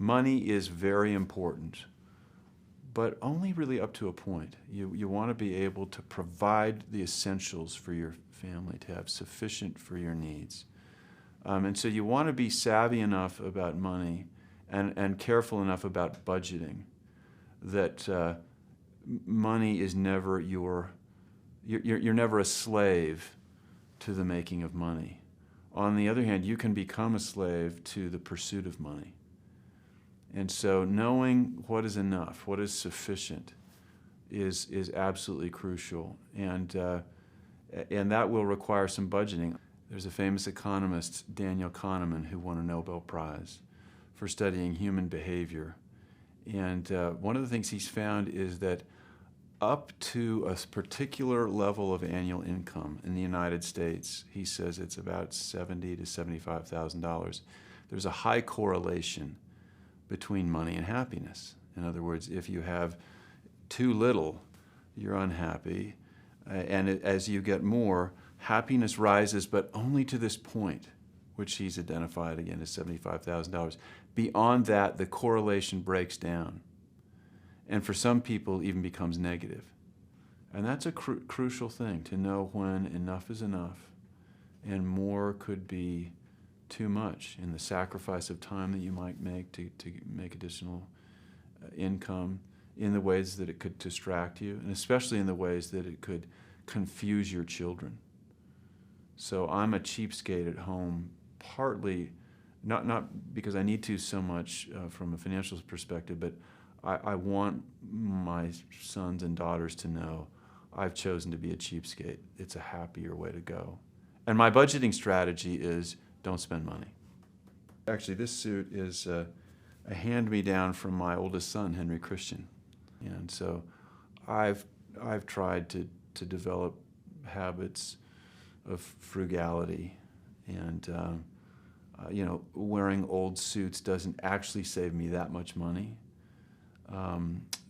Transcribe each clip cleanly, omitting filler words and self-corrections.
Money is very important, but only really up to a point. You want to be able to provide the essentials for your family, to have sufficient for your needs. And so you want to be savvy enough about money and careful enough about budgeting that money is never you're never a slave to the making of money. On the other hand, you can become a slave to the pursuit of money. And so knowing what is enough, what is sufficient, is absolutely crucial. And that will require some budgeting. There's a famous economist, Daniel Kahneman, who won a Nobel Prize for studying human behavior. And one of the things he's found is that up to a particular level of annual income in the United States, he says it's about $70,000 to $75,000, there's a high correlation between money and happiness. In other words, if you have too little, you're unhappy, and as you get more, happiness rises, but only to this point, which he's identified again as $75,000. Beyond that, the correlation breaks down, and for some people even becomes negative. And that's a crucial thing, to know when enough is enough and more could be too much in the sacrifice of time that you might make to make additional income, in the ways that it could distract you, and especially in the ways that it could confuse your children. So I'm a cheapskate at home, partly not because I need to so much from a financial perspective, but I want my sons and daughters to know I've chosen to be a cheapskate. It's a happier way to go. And my budgeting strategy is don't spend money. Actually, this suit is a hand-me-down from my oldest son, Henry Christian. And so I've tried to develop habits of frugality, and wearing old suits doesn't actually save me that much money,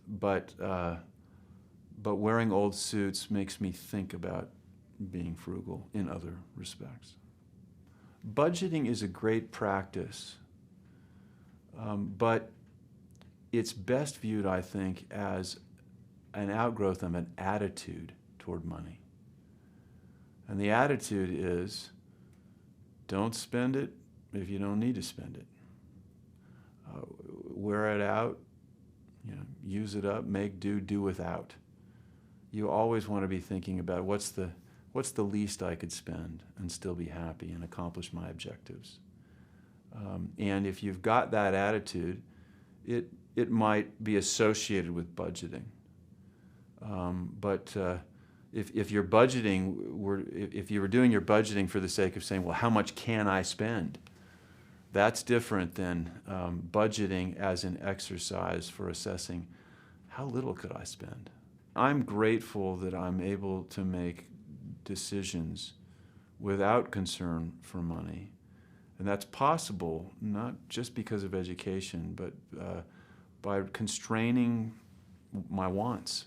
but wearing old suits makes me think about being frugal in other respects. Budgeting is a great practice, but it's best viewed, I think, as an outgrowth of an attitude toward money. And the attitude is, don't spend it if you don't need to spend it. Wear it out, use it up, make do without. You always want to be thinking about what's the least I could spend and still be happy and accomplish my objectives. And if you've got that attitude, it might be associated with budgeting. But if you're budgeting, if you were doing your budgeting for the sake of saying, well, how much can I spend? That's different than budgeting as an exercise for assessing how little could I spend. I'm grateful that I'm able to make decisions without concern for money. And that's possible not just because of education, but by constraining my wants.